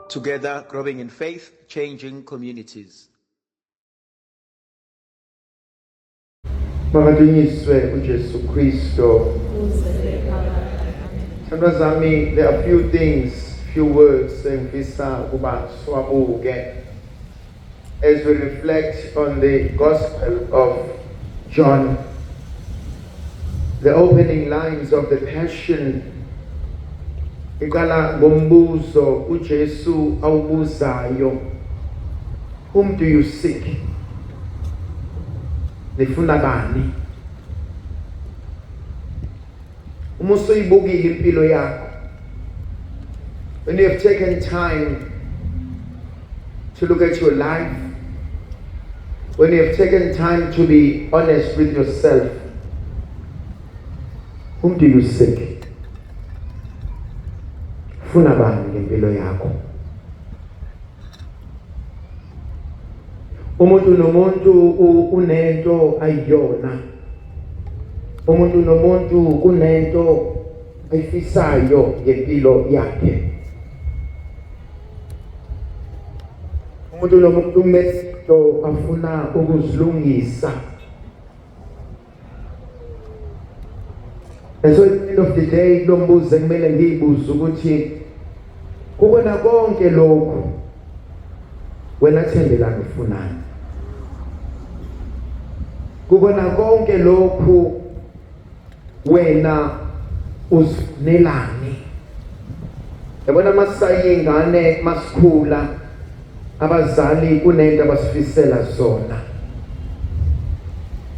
Together, growing in faith, changing communities. Makadunyiswe uJesu Kristo. Thandwa zami, there are few things, few words engifisa ukuba siwabuke as we reflect on the Gospel of John, the opening lines of the Passion. Iqala ngombuzo uJesu awubuzayo, whom do you seek? Nifuna bani? Uma usuyibukile impilo yakho, when you have taken time to look at your life, when you have taken time to be honest with yourself, whom do you seek? Funa bani ngempilo yakho? Umuntu nomuntu unento ayiyona. Umuntu nomuntu unento ayifisayo ngempilo yakhe. Umuntu nomuntu unezinto afuna ukuzilungisa. And so at the end of the day, lo mbuzo kumele ngiyibuze ukuthi kubona konke lokhu wena thembela ufunani? Kubona konke lokhu wena uzinelani? Yabona masayingane masikhula, abazali kunento abasifisela zona.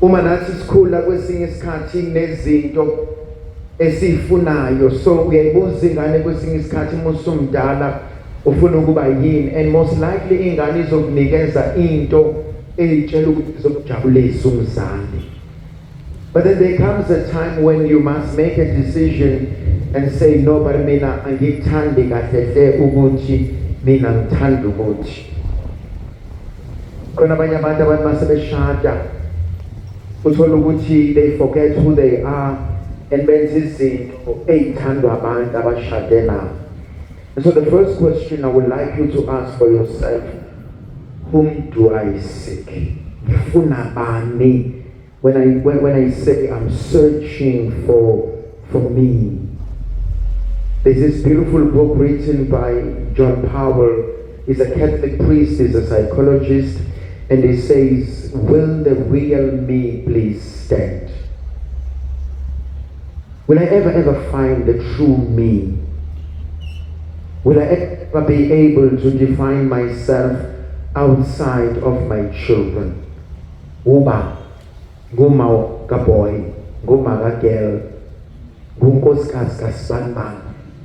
Uma nathi sikhula kwesinye isikhathi nezinto esifunayo, so uyayibuza ingane kwesinye isikhathi musumdala ufuna ukuba yini, and most likely ingane izokunikeza into eyitshela ukuthi izokujabulisa umzali. But then there comes a time when you must make a decision and say, no, but mina angikuthandi kahle ukuthi mina ngithanda ukuthi. Khona abanye abantu masebeshada uthola ukuthi they forget who they are and benza izinto eyithandwa abantu abashade nabo. And so the first question I would like you to ask for yourself, whom do I seek? Ngifuna bani? When I say I'm searching for me. There's this beautiful book written by John Powell. He's a Catholic priest, he's a psychologist, and he says, will the real me please stand? Will I ever find the true me? Will I ever be able to define myself outside of my children? Uba, nguma ka boy, nguma ka girl, ngunkosikazi kasbanban,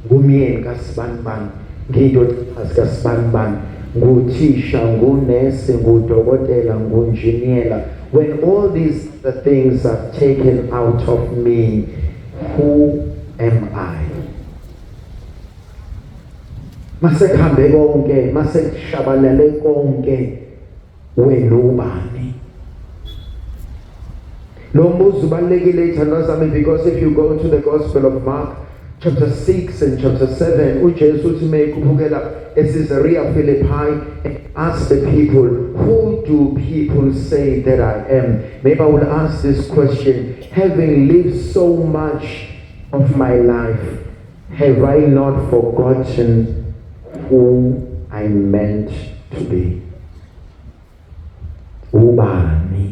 ngumyeni kasbanban, ngindodakazi kasbanban, nguthisha, ngunesi, ngudokotela, ngunjiniyela. When all these things are taken out of me, who am I? Masekhambe konke, masekushabalale konke, wena ubani? Lo mbuzo ubalulekile ithandwa zami, because if you go to the Gospel of Mark chapter 6 and chapter 7, uJesu uthi mekuphukela eCaesarea Philippi and ask the people, who do people say that I am? Maybe I will ask this question, having lived so much of my life, have I not forgotten who I meant to be? Ubani?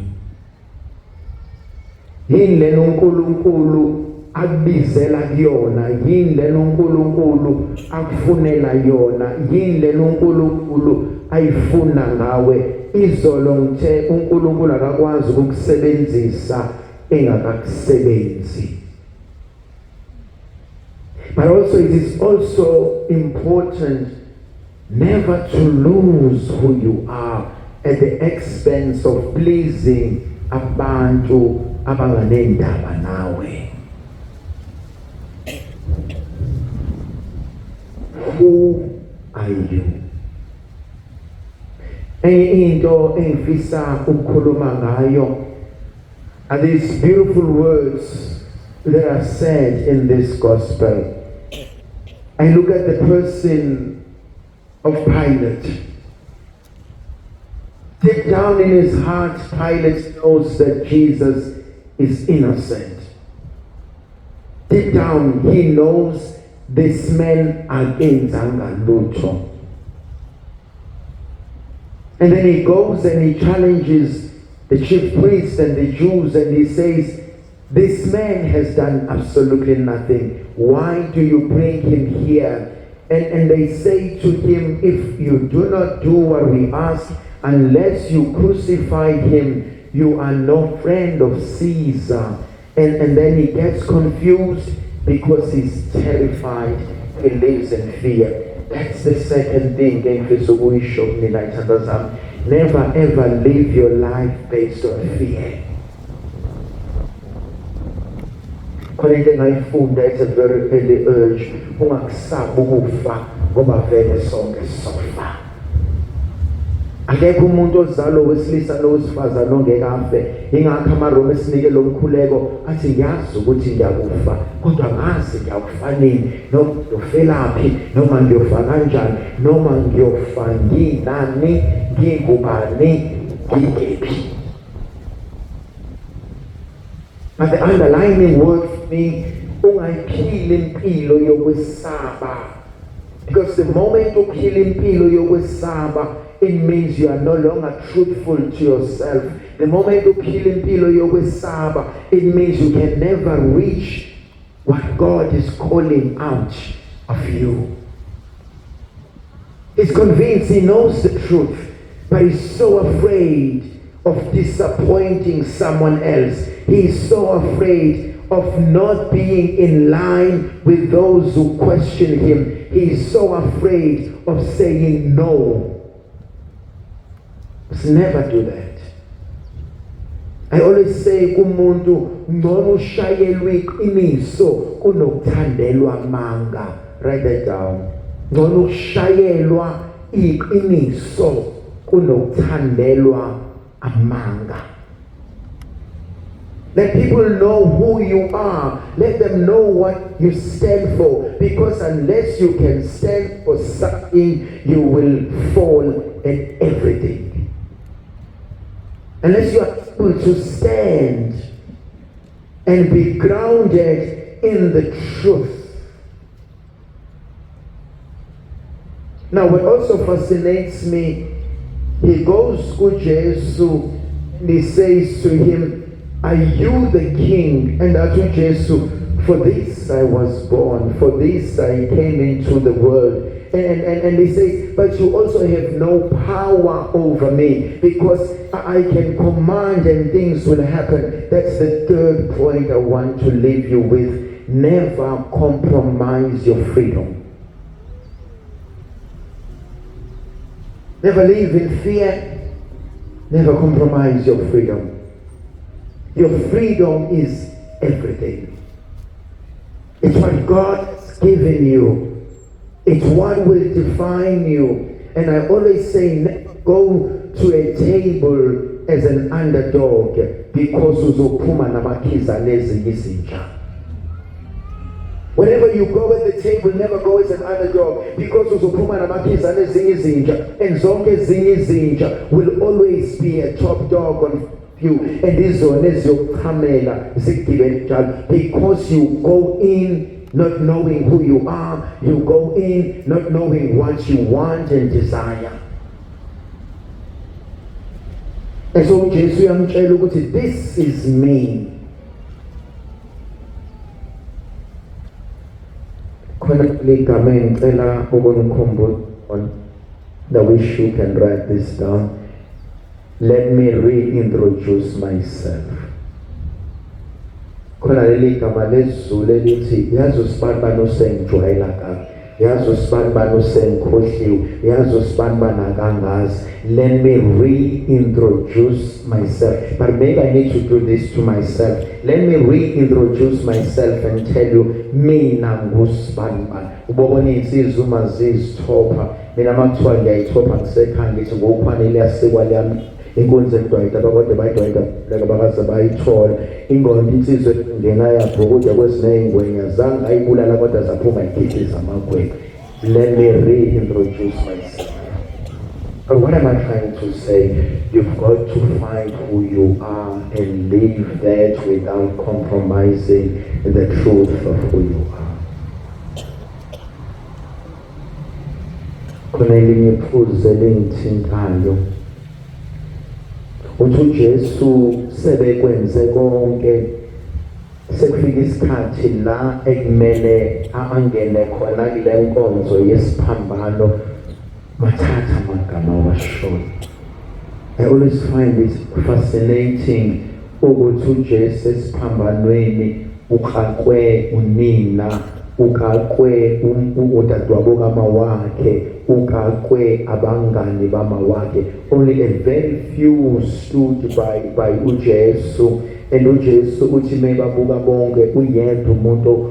Yini le uNkulunkulu akubizela kuyona, yini le uNkulunkulu akufunela yona, yini le uNkulunkulu ayifuna ngawe. Izolo ngithe uNkulunkulu akakwazi ukukusebenzisa engakakusebenzi. But also it is also important never to lose who you are at the expense of pleasing abantu abanganendaba nawe. Who are you? Enye into engifisa ukukhuluma ngayo are these beautiful words that are said in this gospel. I look at the person of Pilate. Deep down in his heart, Pilate knows that Jesus is innocent. Deep down, he knows this man akenzanga lutho. And then he goes and he challenges the chief priests and the Jews, and he says, this man has done absolutely nothing. Why do you bring him here? And they say to him, if you do not do what we ask, unless you crucify him, you are no friend of Caesar. And then he gets confused because he's terrified. He lives in fear. That's the second thing. Never ever live your life based on fear. It's a very early urge. Akekho umuntu ozalwa wesilisa nowesifazane ongekafe. Ingakho amaRoma esinike lo mkhuleko athi ngiyazi ukuthi ngiyakufa kodwa ngazi ngiyakufa nini, noma ngiyofelaphi, noma ngiyofa kanjani, noma ngiyofa nginani, ngingubani, ngikephi. But the underlying word for me, ungayiphili impilo yokwesaba. Because the moment uphila impilo yokwesaba, it means you are no longer truthful to yourself. The moment you kill impilo yokwesaba, it means you can never reach what God is calling out of you. He's convinced he knows the truth, but he's so afraid of disappointing someone else. He's so afraid of not being in line with those who question him. He's so afraid of saying no. Never do that. I always say kumuntu ngcono ushayelwe iqiniso kunokuthandelwa amanga. Write that down. Ngcono ushayelwa iqiniso kunokuthandelwa amanga. Let people know who you are. Let them know what you stand for. Because unless you can stand for something, you will fall at everything. Unless you are able to stand and be grounded in the truth. Now, what also fascinates me, he goes to Jesus and he says to him, are you the king? And to Jesus, for this I was born, for this I came into the world. And they say, but you also have no power over me because I can command and things will happen. That's the third point I want to leave you with. Never compromise your freedom. Never live in fear. Never compromise your freedom. Your freedom is everything. It's what God has given you. It's what will define you. And I always say, never go to a table as an underdog because uzophuma namakhiza lezi izinja. Whenever you go at the table, never go as an underdog because uzophuma namakhiza lezi izinja. And zonke ezinye izinja will always be a top dog on you. And izona eziyokhamela zigibele njalo because you go in not knowing who you are, you go in not knowing what you want and desire. And so Jesus uyamtshela ukuthi this is me. Khona ligama engicela ukunikhumbuza that we should can write this down. Let me reintroduce myself. Khona leli gama lesiZulu elithi yazi usibani bani usengijwayela kabi, yazi usibani bani usengikhohliwe, yazi usibani bani akangazi. Let me reintroduce myself. But maybe I need to do this to myself. Let me reintroduce myself and tell you mina ngusibani bani. Ubona insizwa uma zizithopha, mina makuthiwa ngiyayithopha ngisekhaya ngithi ngokufanele yasikwa lami inkonzo edwayita abakade bayidwayita leka bakaze bayithola ingondo insizwe ngena yapho kodwa kwesinengwenya zange ayibulala kodwa zaphuma ikhiphiza amagwebe. let me reintroduce myself. But what am I trying to say? You've got to find who you are and live that without compromising the truth of who you are. Khona elinye iphuzu elingithintayo uthi uJesu sebekwenze konke sekufika isikhathi la ekumele angene khona kule nkonzo yesiphambano bathatha amagama washona. I always find it fascinating ukuthi uJesu esiphambanweni ukhakwe unina ukakwe udadewabo kama wakhe ukakwe abangani bama wakhe. Only a very few stood by uJesu, and uJesu uthi mebabuka bonke uyedwa umuntu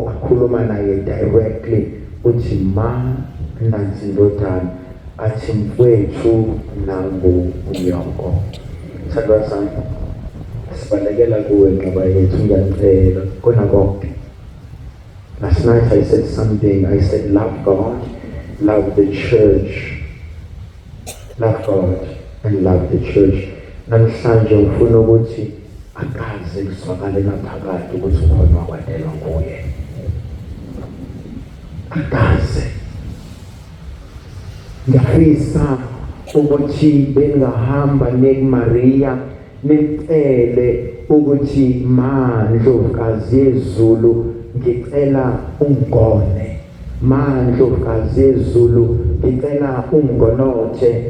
akhuluma naye directly uthi ma nansi ndodana athi mfowethu nangu unyoko. Thandwa sami sibalekela kuwe ngoba yethu ngiyacela khona konke. Last night I said something. I said, love God, love the church. Love God and love the church. Namhlanje ngifuna ukuthi akaze kuswakale ngaphakathi ukuthi ukhona wakwadelwa nguye. Akaze. Ngiyafisa ukuthi bengahamba neMaria nicele ukuthi Ndlovukazi yezulu ngicela ungone. Ndlovukazi yezulu ngicela ungonothe.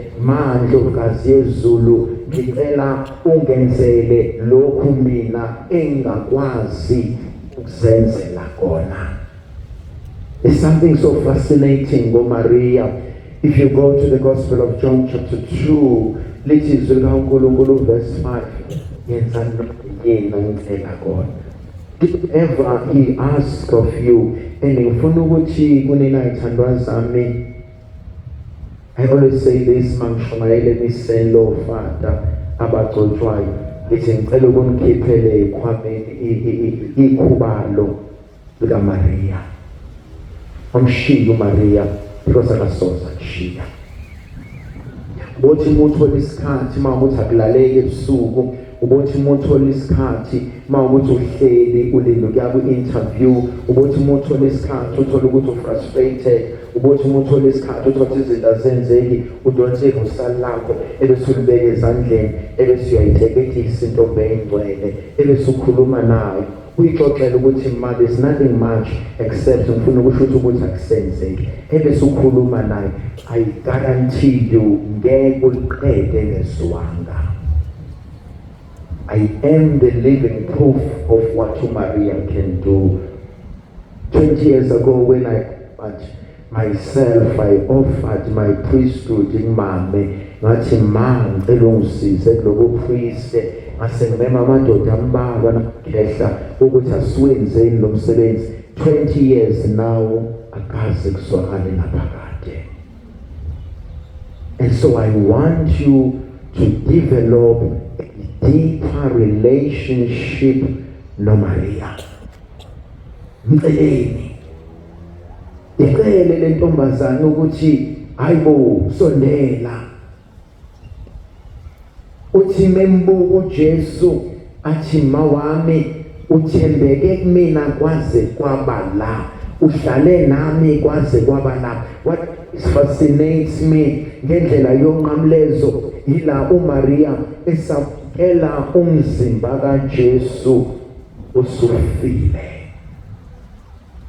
Ndlovukazi yezulu ngicela ungenzele lokhu mina engakwazi ukuzenzela kona. There's something so fascinating about Maria. If you go to the Gospel of John chapter 2, lithi izwi likaNkulunkulu verse 5, yenza yena ngicela kona. Whatever he asks of you, and ngifuna ukuthi kunina ithandwa zami, I always say this, mangishumayele emiselo fata abagcotshwayo, lithi ngicela ukunigipele ekhwameni ikhubalo likaMaria. Amshiya uMaria because akasoza kushiya. Ubothi umuntu olisikhathi mawukuthi akulaleki ebusuku, ubothi umuntu olisikhathi mawukuthi uhleli ulinde kuya ku-interview, ubothi umuntu olisikhathi uthola ukuthi ufrustrated, ubothi umuntu olisikhathi uthola izinto azenzeki, udonse usali lakho ebese ulibeke ezandleni, ebese uyayithekethisa intombi engcwele, ebese ukhuluma nayo uyixoxela ukuthi ma there's nothing much except ngifuna ukusho ukuthi akusenzeki, ebese ukhuluma naye. I guarantee you ngeke uliqede ngeswanga. I am the living proof of what Maria can do. 20 years ago when I offered my priesthood in Mame, ngathi ma ngicela ungisize kulobu priest, ngase ngimema amadoda ambalwa nakhehla ukuthi asiwenzeni lo msebenzi. 20 years now akaze kuswakale naphakade. And so I want you to develop a deeper relationship no Maria. Mceleni icele le ntombazana ukuthi hayibo sondela. Uthi membuka uJesu athi mawami uthembeke kumina kwaze kwaba la, uhlale nami kwaze kwaba la. What fascinates me ngendlela yonqamlezo ila uMaria esakela umzimba kaJesu usufile.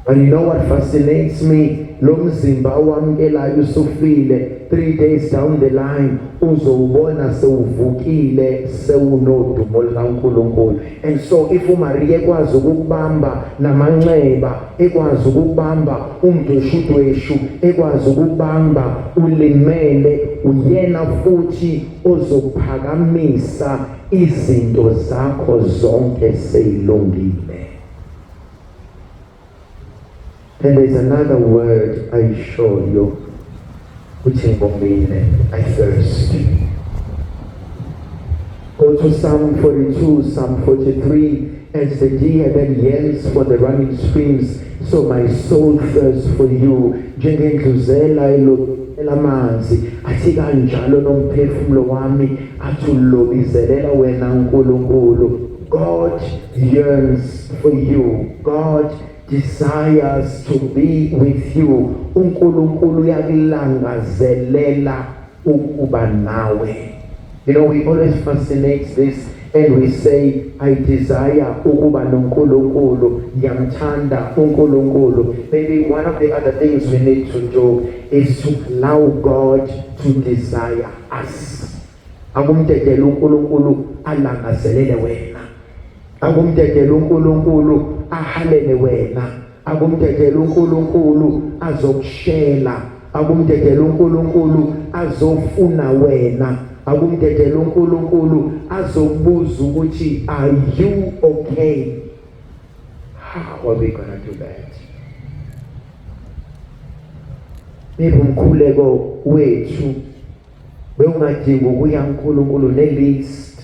And you know what fascinates me? Lo mzimba wamkelayo usufile, 3 days down the line uzowubona sewuvukile sewunodumo likaNkulunkulu. And so if uMaria ekwazi ukubamba namanxeba, ekwazi ukubamba umdweshudweshu, ekwazi ukubamba ulimele, uyena futhi ozophakamisa izinto zakho zonke seyilungile. And there's another word I show you, which is I thirst. Go to Psalm 42, Psalm 43, as the deer that yearns for the running streams, so my soul thirsts for you. Njengendluzela elamanzi, athi kanjalo nomphefumulo wami athi ulobizelela wena uNkulunkulu. God yearns for you. God desires to be with you. uNkulunkulu uyakulangazelela ukuba nawe. You know, we always fascinate this and we say, I desire ukuba noNkulunkulu, ngiyamthanda uNkulunkulu. Maybe one of the other things we need to do is to allow God to desire us. Akumdedela uNkulunkulu alangazelele wena. Akumdedela uNkulunkulu ahalele wena. Akumdedela uNkulunkulu azokushela. Akumdedela uNkulunkulu azofuna wena. Akumdedela uNkulunkulu azokubuza ukuthi are you okay? How are we going to do that? Umkhuleko wethu beungadinga ukuya uNkulunkulu nelist,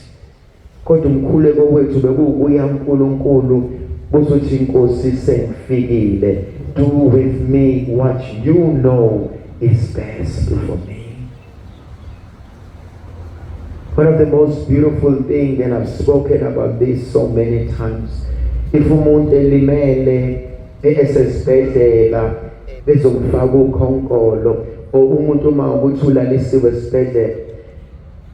kodwa umkhuleko wethu bekuukuya uNkulunkulu buzothi inkosi sengifikile. Do with me what you know is best for me. One of the most beautiful things, and I've spoken about this so many times, if umuntu elimele esesibhedlela bezomfaka ukhonkolo, or umuntu uma ukuthi ulalisiwe esibhedlela,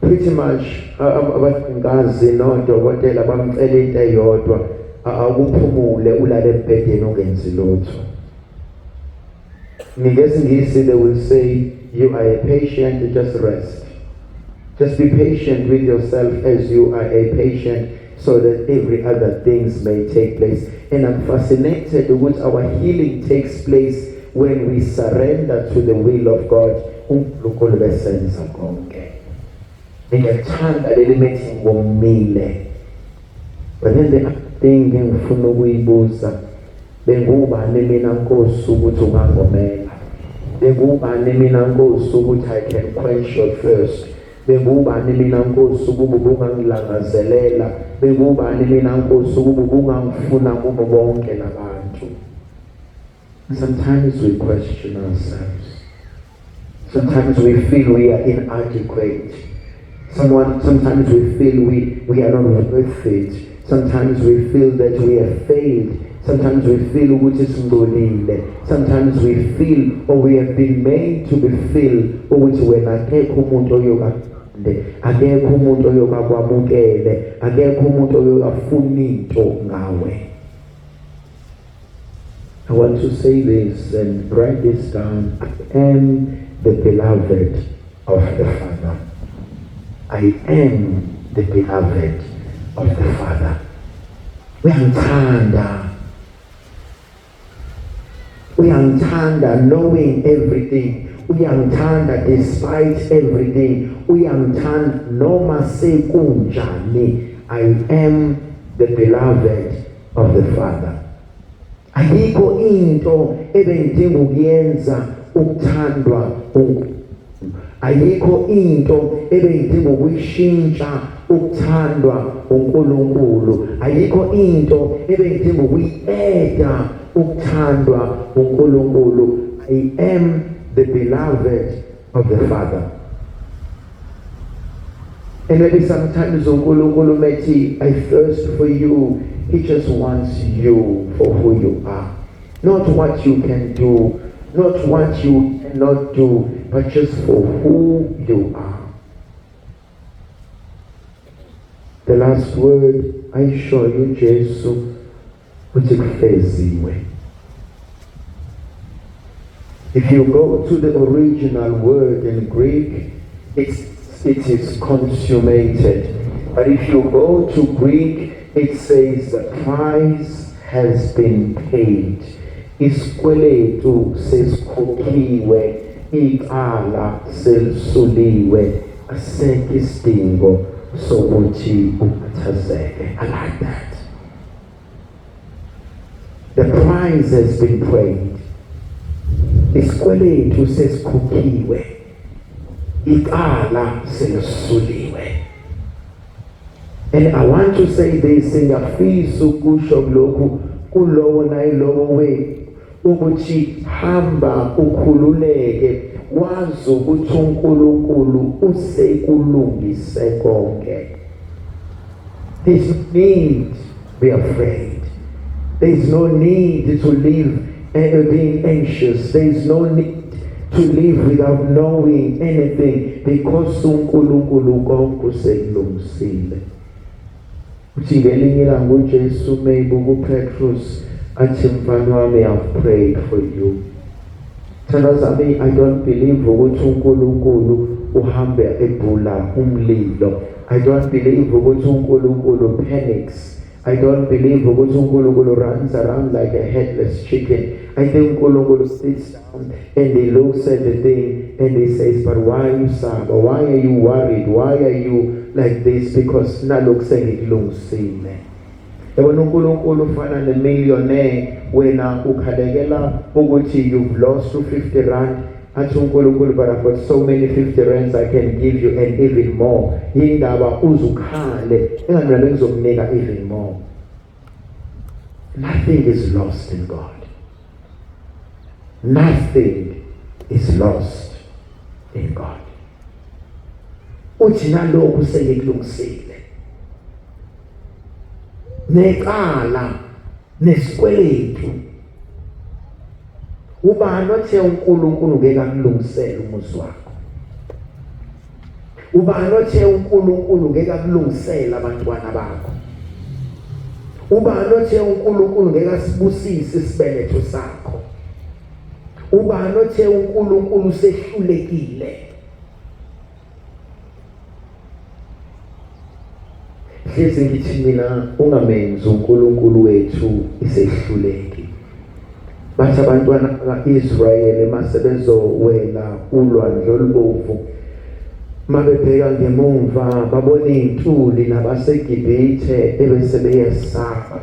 pretty much abafungazi nodokotela bamcela into eyodwa, akuphumule ulale embhedeni ungenzi lutho. Ngesi they will say, you are a patient, just rest. Just be patient with yourself as you are a patient, so that every other things may take place. And I'm fascinated with our healing takes place when we surrender to the will of God. uNkulunkulu besenza konke. Ngiyathanda leli meeting ngomile. But then the thing engifuna ukuyibuza, bengubani mina Nkosi ukuthi ungangomela? Bengubani mina Nkosi ukuthi I can quench your thirst? Bengubani mina Nkosi ukuba ungangilangazelela? Bengubani mina Nkosi ukuba ungangifuna kubo bonke labantu? Sometimes we question ourselves. Sometimes we feel we are inadequate. Sometimes we feel we are not worth it. Sometimes we feel that we have failed. Sometimes we feel ukuthi singcolile. Sometimes we feel or we have been made to be feel ukuthi wena akekho umuntu oyokande, akekho umuntu oyokakwamukele, akekho umuntu oyokafuna into ngawe. I want to say this and write this down. I am the beloved of the Father. I am the beloved of the Father. Uyangithanda knowing everything. Uyangithanda despite everything. Uyangithanda noma sekunjani. I am the beloved of the Father. Ayikho into ebengidinga ukuyenza ukuthandwa uNkulunkulu. Ayikho into ebengidinga ukuyishintsha ukuthandwa uNkulunkulu. Ayikho into ebengidinga ukuyeda ukuthandwa uNkulunkulu. I am the beloved of the Father. And maybe sometimes uNkulunkulu methi, I thirst for you. He just wants you for who you are. Not what you can do, not what you cannot do, but just for who you are. The last word, I show you Jesu utikufeziwe. If you go to the original word in Greek, it is consummated. But if you go to Greek, it says the price has been paid. Isikweletu sesikhokhiwe, icala selisuliwe, asekho isidingo sokuthi ukhathazeke. I like that. The price has been paid. Isikweletu sesikhokhiwe, icala selisuliwe. And I want to say this, ngiyafisa ukusho lokhu kulowo nayilowo wethu ukuthi hamba ukhululeke wazi ukuthi uNkulunkulu usekulungise konke. There's no need to be afraid. There's no need to live being anxious. There's no need to live without knowing anything because uNkulunkulu konke usekulungisile. Uthi ngelinye ilanga uJesu maybe kuPetrus athi mfana wami I've prayed for you. Thandazami, I don't believe ukuthi uNkulunkulu uhambe ebhula umlilo. I don't believe ukuthi uNkulunkulu panics. I don't believe ukuthi uNkulunkulu runs around like a headless chicken. I think uNkulunkulu sits down and he looks at the thing and he says, but why are you sad? Or why are you worried? Why are you like this? Because nalokhu sengikulungisile. Yabona uNkulunkulu ufana nemillionaire wena ukhalekela ukuthi you've lost 50 rand. Athi uNkulunkulu, but I've got so many 50 rands I can give you and even more. Yindaba uzukhale engamina bengizokunika even more. Nothing is lost in God. Nothing is lost in God. Uthi nalokhu sengikulungisile. Nekala nesikweletu. Ubani othe uNkulunkulu ngeke akulungisele umuzi wakho? Ubani othe uNkulunkulu ngeke akulungisele abantwana bakho? Ubani othe uNkulunkulu ngeke asibusise isibeletho sakho? Ubani othe uNkulunkulu sehlulekile? Hlezi ngithi mina ungamenzi uNkulunkulu wethu isehluleki. Bathi abantwana bakaIsrayeli masebezowela ulwandle olubovu mabebheka ngemumva babona izintuli nabaseGibhithe ebese beyesaba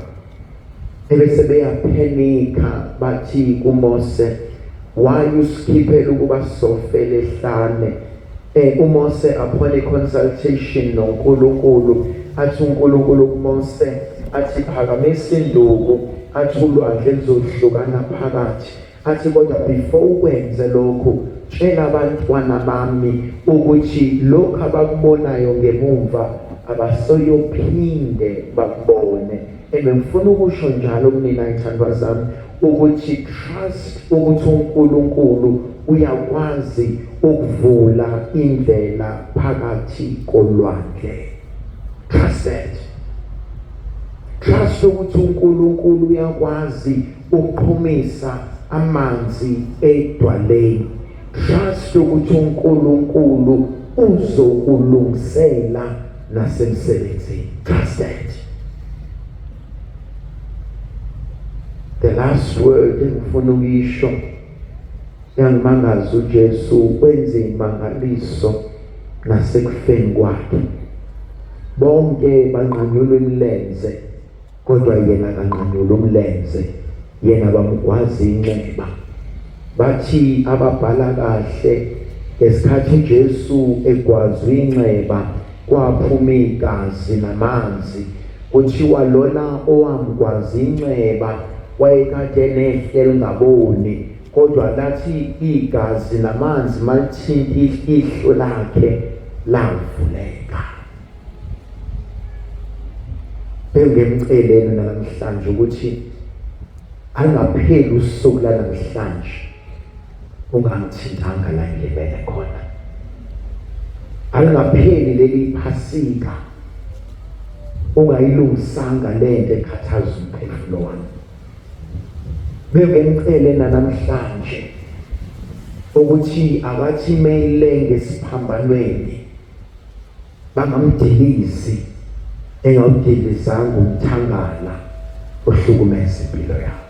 ebese beyaphenika bathi kuMose, why you skiphela ukuba sofele ehlane? uMose upon a consultation noNkulunkulu athi uNkulunkulu kuMose athi phakamisa induku athi ulwandle lizohlukana phakathi. Athi kodwa before ukwenze lokho tshela abantwana bami ukuthi lokho abakubonayo ngemumva abasoyophinde bakubone. Ngifuna ukusho njalo kumina ithandwa zami ukuthi trust ukuthi uNkulunkulu uyakwazi ukuvula indlela phakathi kolwandle. Trust that. Trust ukuthi uNkulunkulu uyakwazi ukuphumisa amanzi edwaleni. Trust ukuthi uNkulunkulu uzokulungisela nasemsebenzini. Trust that. The last word engifuna ukuyisho yangimangaza uJesu wenze imangaliso nasekufeni kwakhe. Bonke banqanyulwa imilenze kodwa yena kanqanyulwa umlenze, yena bamgwazi inxeba. Bathi ababhala kahle ngesikhathi uJesu egwazwe inxeba kwaphuma igazi namanzi. Kuthiwa lona owamgwazi inxeba wayekade nehle lingaboni, kodwa lathi igazi namanzi malithinta ihlo lakhe lavuleka. Bengemceleni namhlanje ukuthi angapheli usuku lanamhlanje ungangithintanga la ngilibele khona. Angapheli leli Phasika ungayilungisanga lento ekhathaza umphefumulo wami. Bengemceleni namhlanje ukuthi abathi mayilenge esiphambanweni bangamdilizi engawudilizanga umthangala ohlukumeza impilo yakhe.